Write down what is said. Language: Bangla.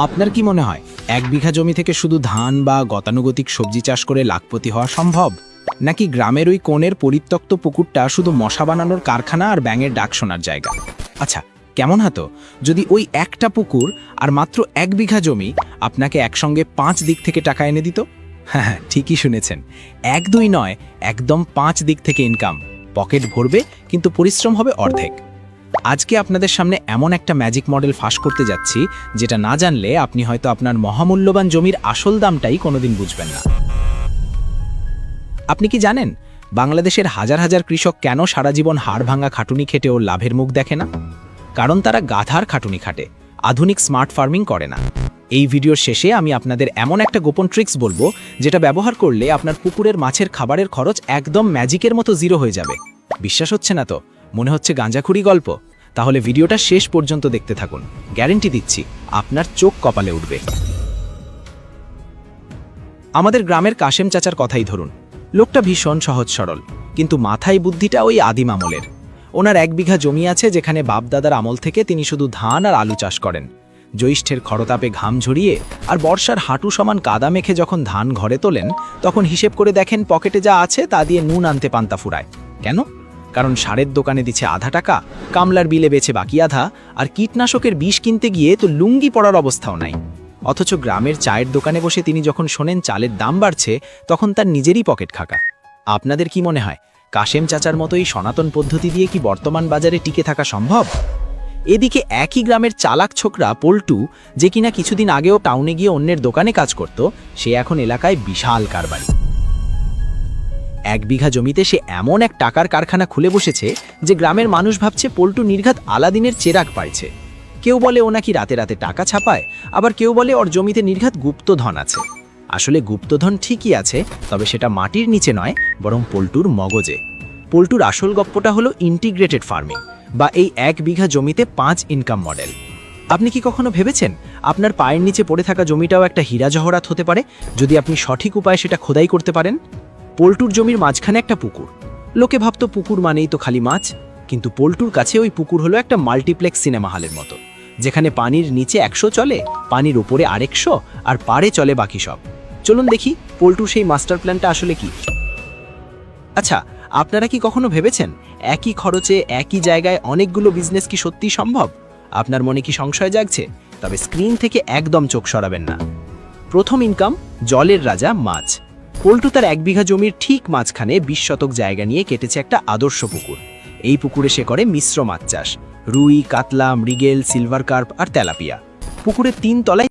আপনার কি মনে হয় 1 বিঘা জমি থেকে শুধু ধান বা গতানুগতিক সবজি চাষ করে লাখপতি হওয়া সম্ভব, নাকি গ্রামের ওই কোণের পরিত্যক্ত পুকুরটা শুধু মশা বানানোর কারখানা আর ব্যাঙের ডাক শোনার জায়গা? আচ্ছা, কেমন হতো যদি ওই একটা পুকুর আর মাত্র 1 বিঘা জমি আপনাকে একসঙ্গে 5 দিক থেকে টাকা এনে দিত? হ্যাঁ, ঠিকই শুনেছেন, 1-2 নয়, একদম 5 দিক থেকে ইনকাম। পকেট ভরবে, কিন্তু পরিশ্রম হবে অর্ধেক। আজকে আপনাদের সামনে এমন একটা ম্যাজিক মডেল ফাঁস করতে যাচ্ছি, যেটা না জানলে আপনি হয়তো আপনার মহামূল্যবান জমির আসল দামটাই কোনোদিন বুঝবেন না। আপনি কি জানেন বাংলাদেশের হাজার হাজার কৃষক কেন সারা জীবন হাড় ভাঙা খাটুনি খেটেও লাভের মুখ দেখে না? কারণ তারা গাধার খাটুনি খাটে, আধুনিক স্মার্ট ফার্মিং করে না। এই ভিডিওর শেষে আমি আপনাদের এমন একটা গোপন ট্রিক্স বলবো, যেটা ব্যবহার করলে আপনার পুকুরের মাছের খাবারের খরচ একদম ম্যাজিকের মতো 0 হয়ে যাবে। বিশ্বাস হচ্ছে না তো? মনে হচ্ছে গাঁজাখুরি গল্প? তাহলে ভিডিওটা শেষ পর্যন্ত দেখতে থাকুন, গ্যারান্টি দিচ্ছি আপনার চোখ কপালে উঠবে। আমাদের গ্রামের কাশেম চাচার কথাই ধরুন। লোকটা ভীষণ সহজ সরল, কিন্তু মাথায় বুদ্ধিটা ওই আদিম আমলের। ওনার 1 বিঘা জমি আছে, যেখানে বাপদাদার আমল থেকে তিনি শুধু ধান আর আলু চাষ করেন। জ্যৈষ্ঠের খরতাপে ঘাম ঝরিয়ে আর বর্ষার হাঁটু সমান কাদা মেখে যখন ধান ঘরে তোলেন, তখন হিসেব করে দেখেন পকেটে যা আছে তা দিয়ে নুন আনতে পান্তা ফুরায়। কেন? কারণ সারের দোকানে দিচ্ছে আধা টাকা, কামলার বিলে বেচে বাকি আধা, আর কীটনাশকের বিষ কিনতে গিয়ে তো লুঙ্গি পড়ার অবস্থাও নাই। অথচ গ্রামের চায়ের দোকানে বসে তিনি যখন শোনেন চালের দাম বাড়ছে, তখন তার নিজেরই পকেট খাকা। আপনাদের কি মনে হয় কাশেম চাচার মতোই সনাতন পদ্ধতি দিয়ে কি বর্তমান বাজারে টিকে থাকা সম্ভব? এদিকে একই গ্রামের চালাক ছোকরা পল্টু, যে কিনা কিছুদিন আগেও টাউনে গিয়ে অন্যের দোকানে কাজ করত, সে এখন এলাকায় বিশাল কারবারি। 1 বিঘা জমিতে সে এমন এক টাকার কারখানা খুলে বসেছে যে গ্রামের মানুষ ভাবছে পল্টু নির্ঘাত আলাদিনের চেরাগ পাইছে। কেউ বলে ও নাকি রাতে রাতে টাকা ছাপায়, আবার কেউ বলে ওর জমিতে নির্ঘাত গুপ্তধন আছে। আসলে গুপ্তধন ঠিকই আছে, তবে সেটা মাটির নিচে নয়, বরং পল্টুর মগজে। পল্টুর আসল গপ্পটা হলো ইন্টিগ্রেটেড ফার্মিং, বা এই 1 বিঘা জমিতে 5 ইনকাম মডেল। আপনি কি কখনো ভেবেছেন আপনার পায়ের নিচে পড়ে থাকা জমিটাও একটা হীরা জহরাত হতে পারে, যদি আপনি সঠিক উপায়ে সেটা খোদাই করতে পারেন? পল্টুর জমির মাঝখানে একটা পুকুর। লোকে ভাবতো পুকুর মানেই তো খালি মাছ, কিন্তু পল্টুর কাছে ওই পুকুর হলো একটা মাল্টিপ্লেক্স সিনেমা হলের মতো, যেখানে পানির নিচে 100 চলে, পানির উপরে আরেকশো, আর পাড়ে চলে বাকি সব। চলুন দেখি পল্টুর সেই মাস্টার প্ল্যানটা আসলে কি। আচ্ছা, আপনারা কি কখনো ভেবেছেন একই খরচে একই জায়গায় অনেকগুলো বিজনেস কি সত্যিই সম্ভব? আপনার মনে কি সংশয় জাগছে? তবে স্ক্রিন থেকে একদম চোখ সরাবেন না। প্রথম ইনকাম, জলের রাজা মাছ। পল্টু তার 1 বিঘা জমির ঠিক মাঝখানে 20 শতক জায়গা নিয়ে কেটেছে একটা আদর্শ পুকুর। এই পুকুরে সে করে মিশ্র মাছ চাষ, রুই, কাতলা, মৃগেল, সিলভার কার্প আর তেলাপিয়া। পুকুরের 3 তলায়